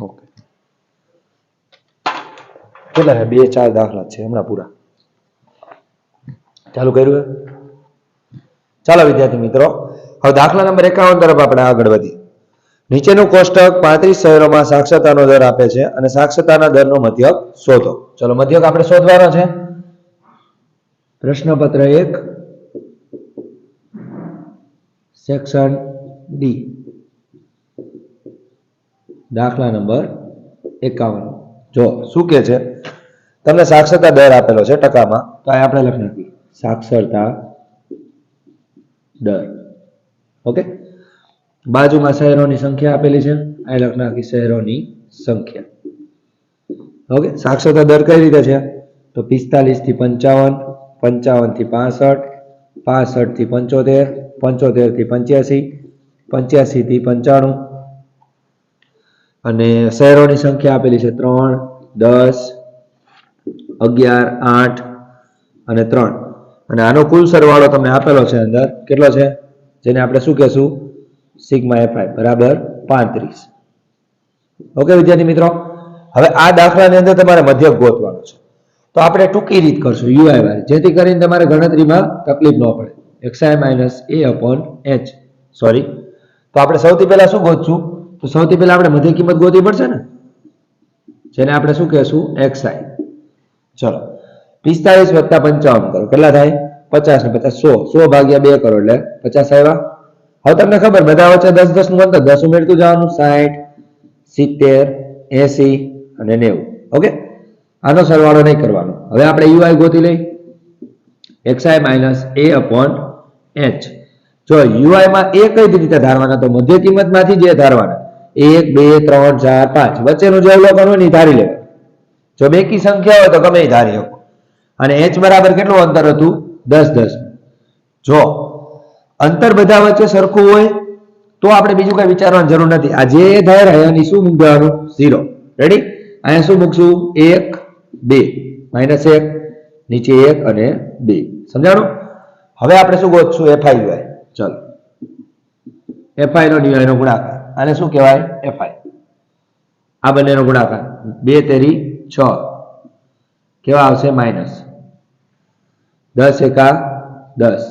Okay, કેટલા છે? 2 4 દાખલા છે હમણાં પૂરા. ચાલુ કર્યું? ચાલો વિદ્યાર્થી મિત્રો, હવે દાખલા નંબર 51 તરફ આપણે આગળ વધીએ. નીચેનું કોષ્ટક 35 શહેરોમાં સાક્ષરતાનો દર આપે છે અને સાક્ષરતાના દરનો મધ્યક શોધો. ચલો મધ્યક આપણે શોધવાનો છે. પ્રશ્નપત્ર 1 સેક્શન ડી, દાખલા નંબર 51. જો શું કે છે, તમને સાક્ષરતા દર આપેલો છે ટકામાં, તો આ આપણે લખી નાખીએ સાક્ષરતા દર. ઓકે, બાજુમાં શહેરોની સંખ્યા આપેલી છે, આ લખી નાખી શહેરોની સંખ્યા. ઓકે, સાક્ષરતા દર કઈ રીતે છે? તો 45 થી 55, 55 થી 65, 65 થી 75, 75 થી 85, 85 થી 95. અને શહેરોની સંખ્યા આપેલી છે 3, 10, 11, 8 અને 3. અને આનો કુલ સરવાળો તમને આપેલો છે અંદર, કેટલો છે? જેને આપણે શું કહેશું? સિગ્મા fi બરાબર 35. ઓકે વિદ્યાર્થી મિત્રો, હવે આ દાખલાની અંદર તમારે મધ્યક ગોતવાનો છે. તો આપણે ટૂંકી રીત કરશું યુઆઈ વાળી, જેથી કરીને તમારે ગણતરીમાં તકલીફ ન પડે. xi - a upon h. Sorry, તો આપણે સૌથી પહેલા શું ગોતશું? તો સૌથી પહેલા આપણે મધ્ય કિંમત ગોતવી પડશે ને, જેને આપણે શું કહેશું? xi. ચલો 45 + 55 કરો, કેટલા થાય? 50 ને 50 100, 100 ભાગ્યા 2 કરો એટલે 50 આવ્યા. હવે તમને ખબર બધા વચ્ચે 10 10 નું અંતર, 10 ઉમેરતું જવાનું. 60, 70, 80 અને 90. ઓકે, આનો સરવાળો નહીં કરવાનો. હવે આપણે યુઆઈ ગોતી લઈ, xi - a upon h. જો યુઆઈ માં a કઈ રીતે ધારવાના? તો મધ્ય કિંમતમાંથી જે ધારવાના, 1 2 3 4 5 વચ્ચેનું જે અવલોકન હોય ને ધારી લેવાનું. જો બેકી સંખ્યા હોય તો ગમે એ ધારી શકો. અને h બરાબર કેટલું અંતર હતું? 10 10. જો અંતર બધા વચ્ચે સરખું હોય તો આપણે બીજું કઈ વિચારવાની જરૂર નથી. આ જે ધાર્યા એની શું મૂકી દેવાનું? 0. રેડી? અહીંયા શું મૂકશું? 1 2 -1 નીચે 1 અને 2. સમજાણું? હવે આપણે શું ગોતશું? fi UI. ચલો fi નો dy નો ગુણાકાર, આને શું કહેવાય? fi. આ બંનેનો ગુણાકાર 2 તેરી 6, કેવા આવશે? -10 એકા 10,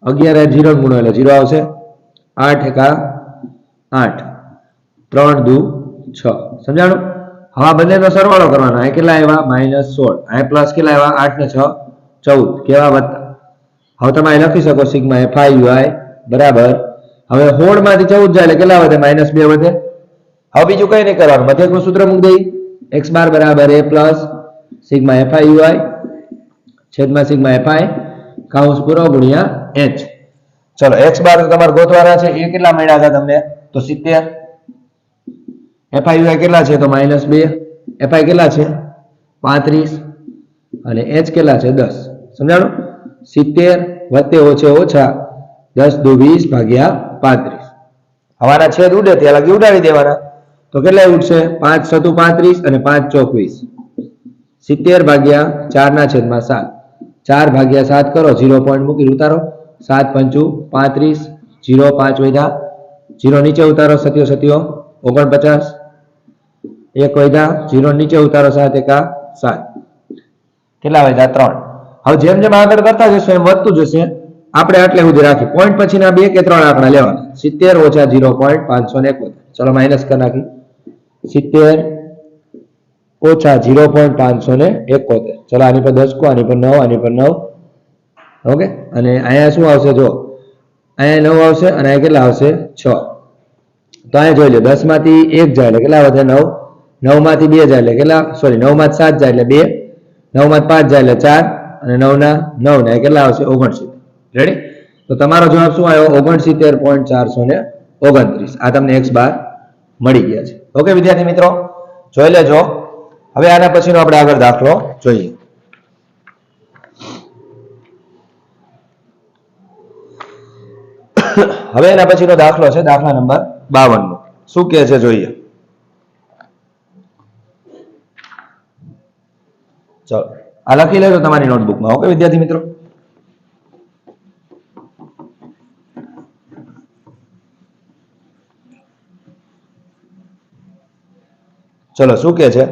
11 0 ગુણો એટલે 0 આવશે. 8 એકા 8, 3 દુ 6. સમજાણું? હવે આ બંનેનો સરવાળો કરવાનો. આ કેટલા આવ્યા? -16. આ પ્લસ કેટલા આવ્યા? 8 ને 6 14, કેવા વધતા? હવે તમે અહીં લખી શકો સિગ્મા fi UI બરાબર, હવે 16 માંથી 14 જાય એટલે કેટલા વધે? -2 વધે. હવે બીજું કઈ નહીં કરવાનું, મધ્યકનું સૂત્ર મૂકી દઈ, x બાર બરાબર a plus sigma fi UI છેદમાં સિગ્મા fi કાઉન્સ પૂરો ગુણ્યા h. ચલો x બાર તમારે ગોતવાના છે. એ કેટલા મળ્યા હતા તમને? તો 70. fi UI કેટલા છે? તો -2. fi કેટલા છે? 35 અને h કેટલા છે? 10. સમજાણું? 70 વત્તે ઓછે ઓછા 10 દુ 20 ભાગ્યા 35. હવાના છેદ ઉડે ત્યાં લગી ઉડાડી દેવાના. તો કેટલા ઉડશે? 5 સતુ 35 અને 5 ચોક 20. 70 ભાગ્યા 4 ના છેદમાં 7. 4 ભાગ્યા 7 કરો, 0 પોઈન્ટ મૂકી ઉતારો. 7 પંચું 35, 0 5 વધ્યા, 0 નીચે ઉતારો, સત્યો સત્યો 49, 1 વધ્યા, 0 નીચે ઉતારો, 7 એકા 7, કેટલા વધ્યા? 3. હવે જેમ જેમ આગળ કરતા જશો એમ વધતું જશે. આપણે આટલે સુધી રાખી, પોઈન્ટ પછીના 2 કે 3 આંકડા લેવાના. 70 ઓછા 0.571. ચલો માઇનસ કરી નાખી. 70 ઓછા 0.571. ચલો આની પર 10 કો, આની પર 9, આની પર 9. ઓકે, અને અહીંયા શું આવશે? જો અહીંયા 9 આવશે અને અહીંયા કેટલા આવશે? 6. તો અહીંયા જોઈ લો, 10 માંથી 1 જાય એટલે કેટલા વધે? 9. 9 માંથી 2 જાય એટલે કેટલા? સોરી, 9 માંથી 7 જાય એટલે 2. 9 માંથી 5 જાય એટલે 4 અને 9 ના 9 ને કેટલા આવશે? 69. રેડી? તો તમારો જવાબ શું આવ્યો? 69.429. આ તમને x બાર મળી ગયા છે. ઓકે વિદ્યાર્થી મિત્રો, જોઈ લેજો. હવે આના પછીનો આપણે આગળ દાખલો જોઈએ. હવે એના પછીનો દાખલો છે દાખલા નંબર 52 નો. શું કહે છે જોઈએ. ચલો આ લખી લેજો તમારી નોટબુકમાં. ઓકે વિદ્યાર્થી મિત્રો, ચલો શું કે છે,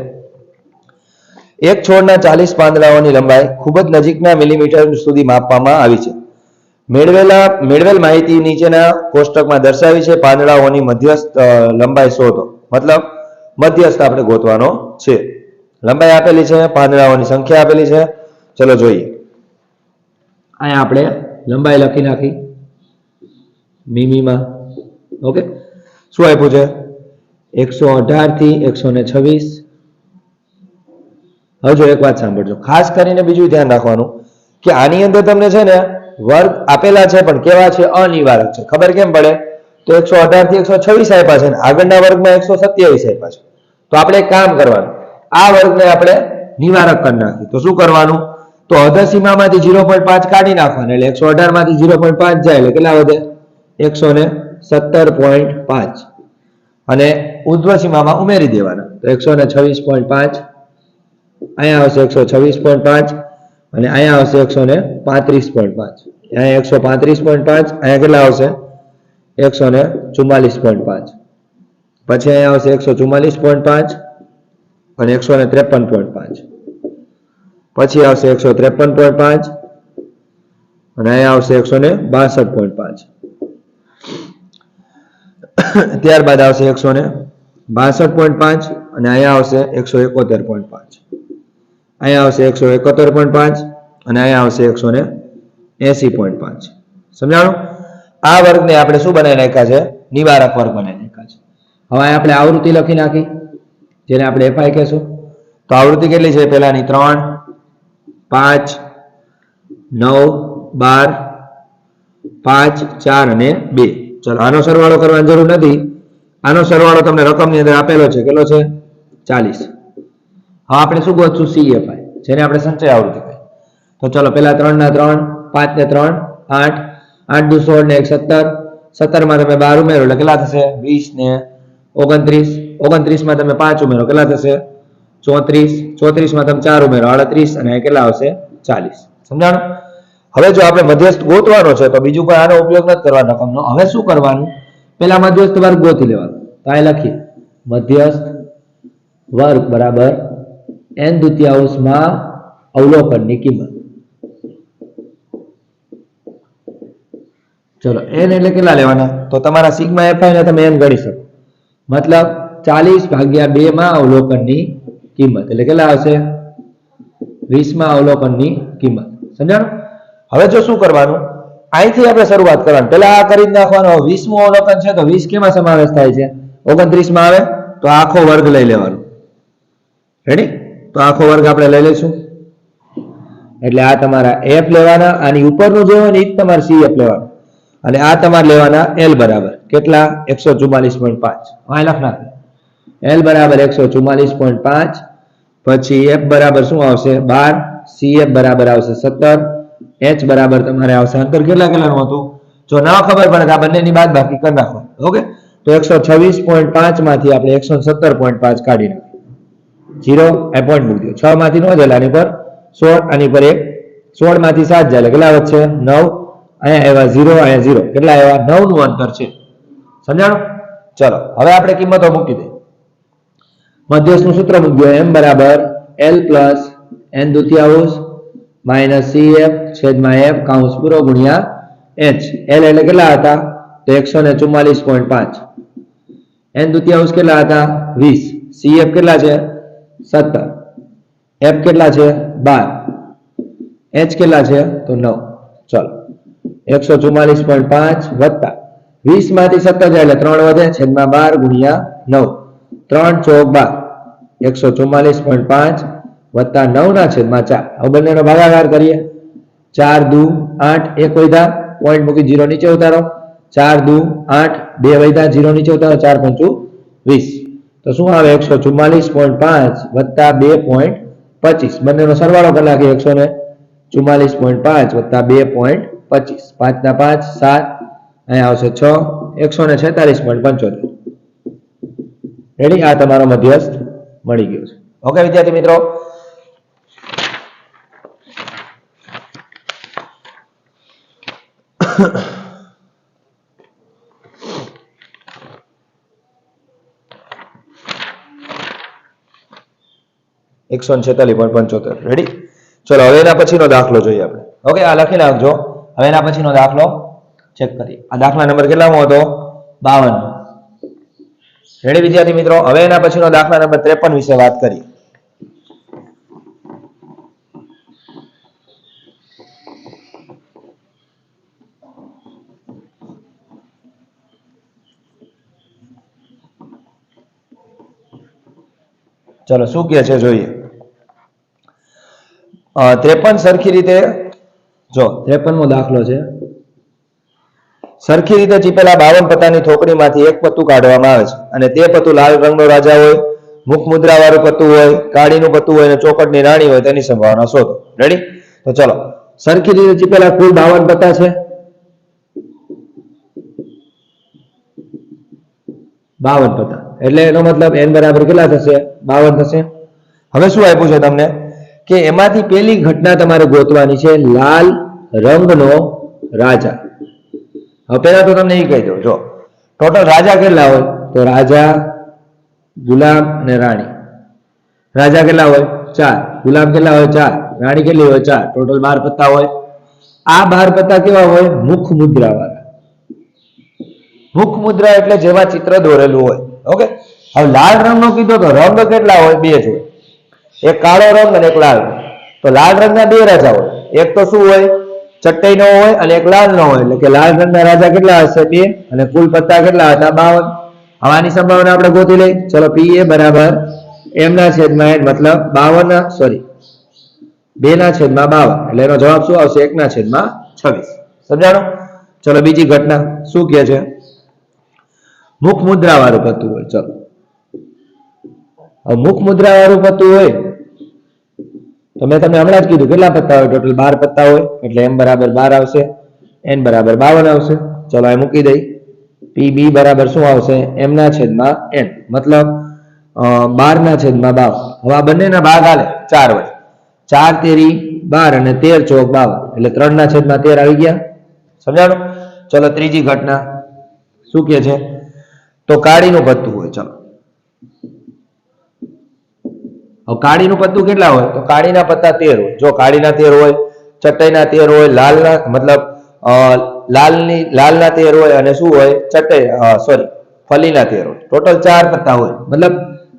એક છોડના 40 પાંદડાઓની લંબાઈ ખૂબ જ નજીકના મિલીમીટર સુધી માપવામાં આવી છે. મેળવેલ માહિતી નીચેના કોષ્ટકમાં દર્શાવી છે. પાંદડાઓની મધ્યસ્થ લંબાઈ શોધો. મતલબ મધ્યસ્થ આપણે ગોતવાનો છે. લંબાઈ આપેલી છે, પાંદડાઓની સંખ્યા આપેલી છે. ચલો જોઈએ. અહીંયા આપણે લંબાઈ લખી નાખી મીમીમાં. ઓકે, શું આપ્યું છે? 118 થી 126. હવે જો એક વાત સાંભળજો, ખાસ કરીને બીજું ધ્યાન રાખવાનું કે આની અંદર તમને છે ને વર્ગ આપેલા છે પણ કેવા છે? અનિવારક છે. ખબર કેમ પડે? તો 118 થી 126 આપ્યા છે ને આગળના વર્ગમાં 127 આપ્યા છે. તો આપણે એક કામ કરવાનું, આ વર્ગને આપણે નિવારક કરી નાખીએ. તો શું કરવાનું? તો અધસીમામાંથી 0.5 કાઢી નાખવાના, એટલે 118 માંથી 0.5 જાય એટલે કેટલા વધે? 117.5. અને ઉર્ધ્વ સીમામાં ઉમેરી દેવાના, તો 126.5. અહીંયા આવશે 126.5 અને અહીંયા આવશે 135.5. અહીંયા 135.5, અહીંયા કેટલા આવશે? 144.5. પછી અહીંયા આવશે 144.5 અને 153.5. પછી આવશે 153.5 અને અહીંયા આવશે 162.5. ત્યારબાદ આવશે 162.5 અને અહીંયા આવશે 171.5. અહીંયા આવશે 171.5 અને અહીંયા આવશે 180.5. સમજાણું? આ વર્ગને આપણે શું બનાવી નાખ્યા છે? નિવારક વર્ગ બનાવી નાખ્યા છે. હવે આપણે આવૃત્તિ લખી નાખી, જેને આપણે એફઆઈ કહેશું. તો આવૃત્તિ કેટલી છે? પહેલાની 3, 5, 9, 12, 5, 4 અને 2. ચલો આનો સરવાળો કરવાની જરૂર નથી. આનો સરવાળો તમને રકમની અંદર આપેલો છે. કેટલો છે? 40. હવે આપણે શું ગોતશું? CFI, જેને આપણે સંચય આવૃત્તિ કહીએ. તો ચલો પહેલા 3 ના 3, 5 ને 3 8, 8 દુ 16 ને 1 17. 17 માં તમે 12 ઉમેરો એટલે કેટલા થશે? 20 ને 29. 29 માં તમે 5 ઉમેરો કેટલા થશે? 34. 34 માં તમે 4 ઉમેરો 38 અને કેટલા આવશે? 40. સમજાણું? હવે જો આપણે મધ્યસ્થ ગોતવાનો છે તો બીજું કોઈ આનો ઉપયોગ નથી કરવાનો રકમનો. હવે શું કરવાનું? પહેલા મધ્યસ્થ વર્ગ ગોતી લેવાનો. તો અહીં લખીએ મધ્યસ્થ વર્ગ બરાબર n દ્વિતીયાંશમાં અવલોકનની કિંમત. ચલો n એટલે કેટલા લેવાના? તો તમારા સિગ્મા એફઆઈ ને તમે n ગણી શકો. મતલબ 40/2 માં અવલોકનની કિંમત એટલે કેટલા આવશે? 20 માં અવલોકનની કિંમત. સમજાણું? હવે જો શું કરવાનું? અહીંથી આપણે શરૂઆત કરવાની. પહેલા આ કરી નાખવાનો. 20મું અવલોકન છે તો 20 કેમાં સમાવેશ થાય છે? 29 માં આવે તો આખો વર્ગ લઈ લેવાનો. રેડી? તો આખો વર્ગ આપણે લઈ લઈશું. એટલે આ તમારા f લેવાના, આની ઉપરનું જે હોય ને એ જ તમારે cf લેવાનું. અને આ તમારે લેવાના l બરાબર કેટલા? 144.5. અહીં લખ નાખો. l બરાબર 144.5. પછી f બરાબર શું આવશે? 12. cf બરાબર આવશે 17. h બરાબર તમારે આવશે અંતર કેટલા કેટલાનું હતું? જો ન ખબર પડે તો આ બંનેની બાદબાકી કરી નાખો. ઓકે, તો 126.5 માંથી આપણે 117.5 કાઢી નાખીએ. 0 આ પોઈન્ટ મૂકી દો. 6 માંથી નો જાય આની પર 16, આની પર 1. 16 માંથી 7 જાય એટલે કેટલા વધશે? 9. અહીંયા આવ્યા 0, અહીંયા 0. કેટલા આવ્યા? 9 નું અંતર છે. સમજાણું? ચલો હવે આપણે કિંમતો મૂકી દઈએ. મધ્યસ્થનું સૂત્ર મૂક્યો. m બરાબર l પ્લસ n દ્વિતીયાંશ માઇનસ cf છેદમાં f કૌંસ પૂરો ગુણ્યા h. l એટલે કેટલા હતા? તો 144.5. n દ્વિતીયાંશ કેટલા હતા? 20. cf કેટલા છે? 17. f કેટલા છે? 12. h કેટલા છે? તો 9. ચલો 144.5 વત્તા 20 માંથી 17 જાય એટલે 3 વધે છેદમાં 12 ગુણ્યા 9. 3 ચોક 12. 144.5 વત્તા 9 ના છેદમાં 4. હવે બંનેનો ભાગાકાર કરીએ. 4 દુ 8, 1 વધ્યા, પોઈન્ટ મૂકી 0 નીચે ઉતારો. 4 દુ 8, 2 વધ્યા, 0 નીચે ઉતારો. 4 પંચુ 20. તો શું આવે? 144.5 વત્તા 2.25. બંનેનો સરવાળો કરી નાખીએ. 144.5 વત્તા 2.25. 5 ના 5 7, અહીંયા આવશે 6. 146.75. રેડી? આ તમારો મધ્યસ્થ મળી ગયો છે. ઓકે વિદ્યાર્થી મિત્રો, 146.75 રેડી. ચલો હવે એના પછીનો દાખલો જોઈએ આપણે. ઓકે, આ લખી નાખજો. હવે એના પછીનો દાખલો ચેક કરીએ. આ દાખલા નંબર કેટલામો હતો? 52. રેડી વિદ્યાર્થી મિત્રો. હવે એના પછીનો દાખલા નંબર 53 વિશે વાત કરીએ. ચલો શું કહે છે જોઈએ. 53 સરખી રીતે જો 53મો દાખલો છે. સરખી રીતે ચીપેલા 52 પત્તાની થોકડીમાંથી એક પત્તું કાઢવામાં આવે છે અને તે પત્તું લાલ રંગનો રાજા હોય, મુખ મુદ્રા વાળું પત્તું હોય, કાળીનું પત્તું હોય અને ચોકટની રાણી હોય તેની સંભાવના શોધો. રેડી? તો ચલો સરખી રીતે ચીપેલા કુલ 52 પત્તા છે. 52 પત્તા એટલે એનો મતલબ n બરાબર કેટલા થશે? 52 થશે. હવે શું આપ્યું છે તમને કે એમાંથી પહેલી ઘટના તમારે ગોતવાની છે, લાલ રંગનો રાજા. હવે પહેલા તો તમને એ કહી દઉં, જો ટોટલ રાજા કેટલા હોય તો રાજા, ગુલામ અને રાણી. રાજા કેટલા હોય? 4. ગુલામ કેટલા હોય? 4. રાણી કેટલી હોય? 4. ટોટલ 12 પત્તા હોય. આ 12 પત્તા કેવા હોય? મુખ મુદ્રા વાળા. મુખ મુદ્રા એટલે જેવા ચિત્ર દોરેલું હોય. ઓકે, હવે લાલ રંગનો કીધો તો રંગ કેટલા હોય? 2 જ હોય. એક કાળો રંગ અને એક લાલ રંગ. તો લાલ રંગના 2 રાજા હોય. એક તો શું હોય? ચટ્ટઈ નો હોય અને એક લાલ નો હોય. એટલે કે લાલ રંગના રાજા કેટલા હશે? 2. અને કુલ પત્તા કેટલા હતા? 52. હવાની સંભાવના આપણે ગોતી લઈ. ચલો PA બરાબર m ના છેદમાં n મતલબ 2 ના છેદમાં 52. એટલે એનો જવાબ શું આવશે? 1 ના છેદમાં 26. સમજાણું? ચલો બીજી ઘટના શું કહે છે? મુખ મુદ્રા વાળું પત્તું હોય. ચલો હવે મુખ મુદ્રા વાળું પત્તું હોય તો મેં તમને હમણાં જ કીધું કેટલા પત્તા હોય? ટોટલ 12 પત્તા હોય. એટલે m બરાબર 12 આવશે, n બરાબર 52 આવશે. ચલો આ મૂકી દઈ. PB બરાબર શું આવશે? m ના છેદમાં n મતલબ 12 ના છેદમાં 52. હવે આ બંનેના ભાગ આલે 4 વડે. 4 તેરી 12 અને 13 ચોક 52 એટલે 3 ના છેદમાં 13 આવી ગયા. સમજાણું? ચલો ત્રીજી ઘટના શું કહે છે? તો કાળીનું પત્તું હોય. ચલો હવે કાળીનું પત્તું કેટલા હોય? તો કાળીના પત્તા 13 હોય. જો કાળીના 13 હોય, ચટ્ટઈના 13 હોય, લાલના મતલબ લાલના 13 હોય અને શું હોય? ફલીના 13 હોય. ટોટલ 4 પત્તા હોય. મતલબ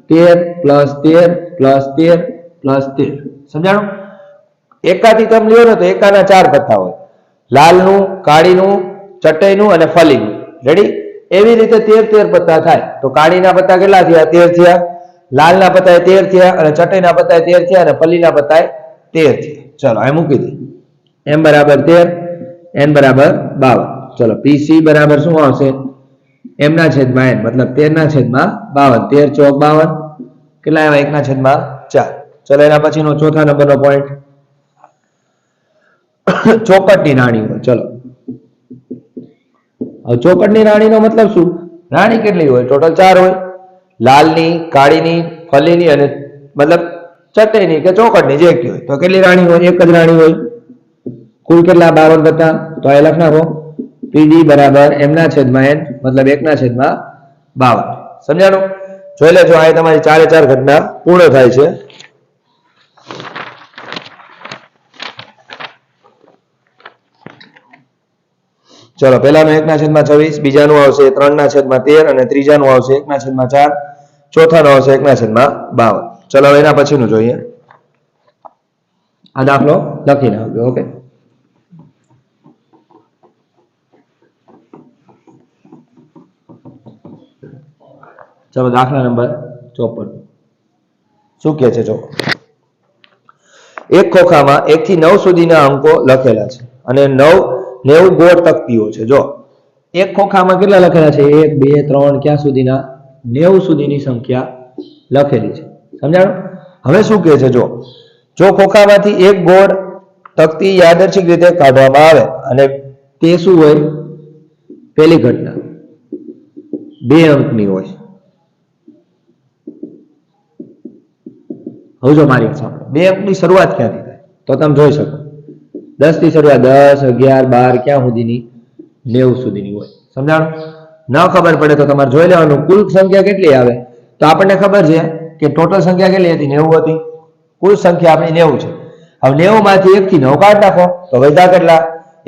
13 + 13 + 13 + 13. સમજાણું? એકાથી તમે લ્યો ને તો એકાના 4 પત્તા હોય. લાલનું, કાળીનું, ચટ્ટઈનું અને ફલીનું. રેડી? એવી રીતે 13 પત્તા થાય. તો કાળીના પત્તા કેટલા થયા? 13 થયા. લાલના પત્તા 13 થયા અને ચટ્ટઈના પત્તા 13 થયા અને ફલીના પત્તા 13 થયા. ચલો આ મૂકી દઈએ. m બરાબર 13, n બરાબર 52. ચલો PC બરાબર શું આવશે? m ના છેદમાં n મતલબ 13 ના છેદમાં 52. 13 ચોક 52 કેટલા આવ્યા? 1 ના છેદમાં 4. ચલો એના પછીનો ચોથા નંબરનો પોઈન્ટ ચોકટની રાણી હોય. ચલો હવે ચોકટની રાણીનો મતલબ શું? રાણી કેટલી હોય? ટોટલ 4 હોય. લાલની, કાળીની, ફલીની અને મતલબ ચટ્ટઈની કે ચોકટની જે હોય. તો કેટલી રાણી હોય? એક જ રાણી હોય. કુલ કેટલા? 52 પત્તા. તો આ લખ નાખો. PD બરાબર m ના છેદમાં n મતલબ 1 ના છેદમાં 52. સમજાણું? જોઈ લેજો. આ તમારી 4 ઘટના પૂર્ણ થાય છે. ચલો પહેલાનું 1 ના છેદમાં 26, બીજાનું આવશે 3 ના છેદમાં 13 અને ત્રીજાનું આવશે 1 ના છેદમાં 4, ચોથાનું આવશે 1 ના છેદમાં 52. ચલો એના પછીનું જોઈએ. આ દાખલો લખી નાખજો. ઓકે, ચલો દાખલા નંબર 54 શું કહે છે? જો એક ખોખામાં 1 થી 9 સુધીના અંકો લખેલા છે અને 90 ગોળ તકતીઓ છે. જો એક ખોખામાં કેટલા લખેલા છે? 1 2 3 ક્યાં સુધીના? 90 સુધીની સંખ્યા લખેલી છે. સમજાણું? હવે શું કહે છે? જો ખોખામાંથી એક ગોળ તકતી યાદચ્છિક રીતે કાઢવામાં આવે અને તે શું હોય? પહેલી ઘટના 2 અંકની હોય. હવે જો મારી સાંભળો, 2 અંકની શરૂઆત ક્યાંથી થાય? તો તમે જોઈ શકો 10 થી શરૂઆત 10 11 12 ક્યાં સુધીની? 90 સુધીની હોય. સમજાણું? ન ખબર પડે તો તમારે જોઈ લેવાનું કુલ સંખ્યા કેટલી આવે. તો આપણને ખબર છે કે ટોટલ સંખ્યા કેટલી હતી? 90 હતી. કુલ સંખ્યા આપણી 90 છે. હવે 90 માંથી 1 થી 9 કાઢ નાખો તો વધ્યા કેટલા?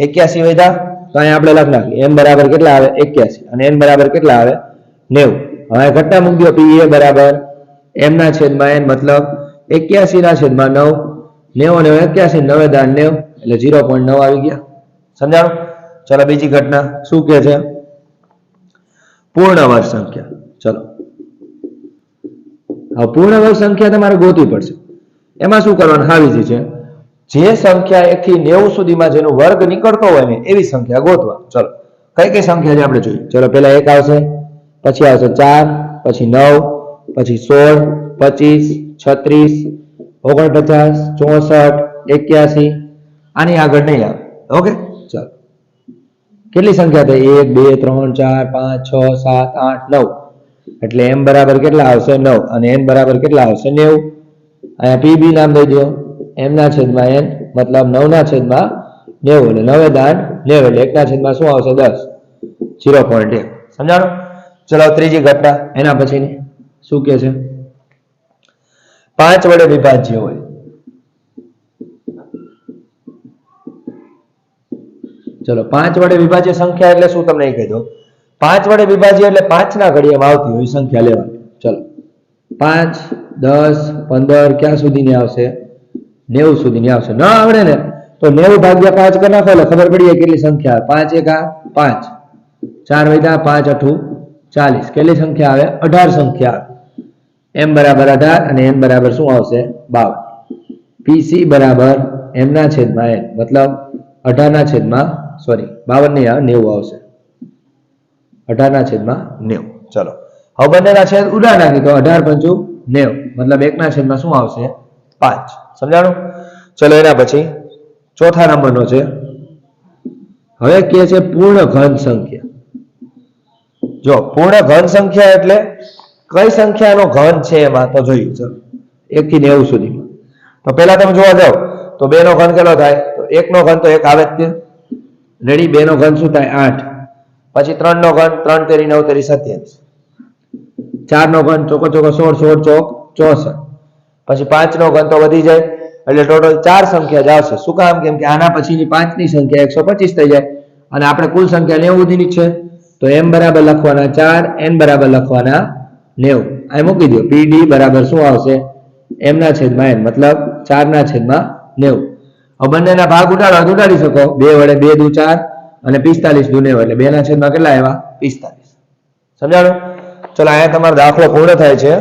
81 વધ્યા. તો અહીંયા આપણે લખ નાખીએ m બરાબર કેટલા આવે? 81 અને n બરાબર કેટલા આવે? 90. હવે ઘટના મૂકી દો pa બરાબર m ના છેદમાં n મતલબ 81 ના છેદમાં 9. 90 ને 81 9 દાન 90 એટલે 0.9 આવી ગયા. સમજાણું? ચલો બીજી ઘટના શું કહે છે? પૂર્ણ વર્ગ સંખ્યા. ચલો હવે પૂર્ણ વર્ગ સંખ્યા તમારે ગોતવી પડશે. એમાં શું કરવાનું? હાવી છે જે સંખ્યા 1 થી 90 સુધીમાં જેનો વર્ગ નીકળતો હોય ને એવી સંખ્યા ગોતવા. ચલો કઈ કઈ સંખ્યા છે આપણે જોઈએ. ચલો પહેલા 1 આવશે, પછી આવશે 4, પછી 9, પછી 16, 25, 36, 49, 64, 81. આની આગળ નહીં આવે. ઓકે ચલો કેટલી સંખ્યા થઈ? 1 2 3 4 5 6 7 8 9. એટલે m બરાબર કેટલા આવશે? 9 અને n બરાબર કેટલા આવશે? 90. અહીંયા pb નામ દઈ દો. m ના છેદમાં n મતલબ 9 ના છેદમાં 90 એટલે 9 દાન 90 એટલે 1 ના છેદમાં શું આવશે? 10. 0.1. સમજાણું? ચલો ત્રીજી ઘટના એના પછીની શું કહે છે? 5 વડે વિભાજ્ય હોય. ચલો 5 વડે વિભાજ્ય સંખ્યા એટલે શું તમને કહી દો. 5 વડે વિભાજ્ય એટલે 5 ના ઘડિયામાં આવતી હોય સંખ્યા લેવાની. ચલો 5 10 15 ક્યાં સુધીની આવશે? 90 સુધીની આવશે. ન આવડે ને તો 90 ભાગ્યા 5 કરી નાખો એટલે ખબર પડી જાય કેટલી સંખ્યા આવે. 5 1 5, 4 વધ્યા, 5 8 40. કેટલી સંખ્યા આવે? 18 સંખ્યા આવે. m બરાબર 18 અને n બરાબર શું આવશે? 52. pc બરાબર m ના છેદમાં n મતલબ 18 ના છેદમાં 52 નહીં આવે 90 આવશે. 18 ના છેદમાં 90. ચલો હવે બંનેના છેદ ઉડા નાખી તો 18 × 90 મતલબ 1 ના છેદમાં શું આવશે? 5. સમજાણું? ચલો એના પછી ચોથા નંબરનો છે. હવે કે છે પૂર્ણ ઘન સંખ્યા. જો પૂર્ણ ઘન સંખ્યા એટલે કઈ સંખ્યાનો ઘન છે એમાં તો જોઈએ. ચલો 1 થી 90 સુધીમાં. તો પહેલા તમે જોવા જાઓ તો 2 નો ઘન કેટલો થાય? તો 1 નો ઘન તો 1 આવે જ. રેડી? 2 નો ઘન શું થાય? 8. પછી 3 નો ઘન 3 તેરી 9 તેરી 27. 4 નો ઘન ચોકો ચોકો 16 16 ચોક 64. પછી 5 નો ઘન તો વધી જાય એટલે ટોટલ 4 સંખ્યા જ આવશે. શું કામ? કેમ કે આના પછીની 5 ની સંખ્યા 125 થઈ જાય અને આપણે કુલ સંખ્યા 90 સુધીની છે. તો m બરાબર લખવાના 4, n બરાબર લખવાના 90. આ મૂકી દો. pd બરાબર શું આવશે? m ના છેદમાં n મતલબ 4 ના છેદમાં 90. હવે બંનેના ભાગ ઉડાડવા ઉડાડી શકો. 2 વડે 2 દુ 4 અને 45 દુ 90 એટલે 2 ના છેદમાં કેટલા આવ્યા? 45. સમજાણું? ચલો અહીંયા તમારો દાખલો પૂર્ણ થાય છે.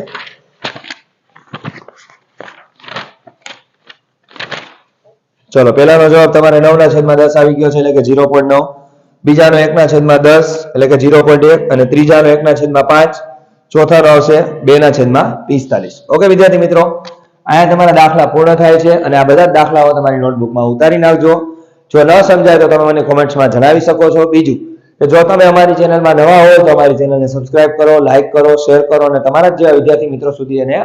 ચલો પહેલાનો જવાબ તમારે 9 ના છેદમાં 10 આવી ગયો છે એટલે કે 0.9. બીજાનો 1 ના છેદમાં 10 એટલે કે 0.1 અને ત્રીજાનો 1 ના છેદમાં 5. ચોથાનો આવશે 2 ના છેદમાં 45. ઓકે વિદ્યાર્થી મિત્રો, અહીંયા તમારા દાખલા પૂર્ણ થાય છે અને આ બધા દાખલાઓ તમારી નોટબુકમાં ઉતારી નાખજો. જો ન સમજાય તો તમે મને કોમેન્ટ્સમાં જણાવી શકો છો. બીજું કે જો તમે અમારી ચેનલમાં નવા હો તો અમારી ચેનલને સબસ્ક્રાઇબ કરો, લાઈક કરો, શેર કરો અને તમારા જેવા વિદ્યાર્થી મિત્રો સુધી એને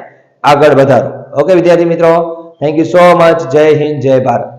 આગળ વધારો. ઓકે વિદ્યાર્થી મિત્રો, થેન્ક યુ સો મચ. જય હિન્દ, જય ભારત.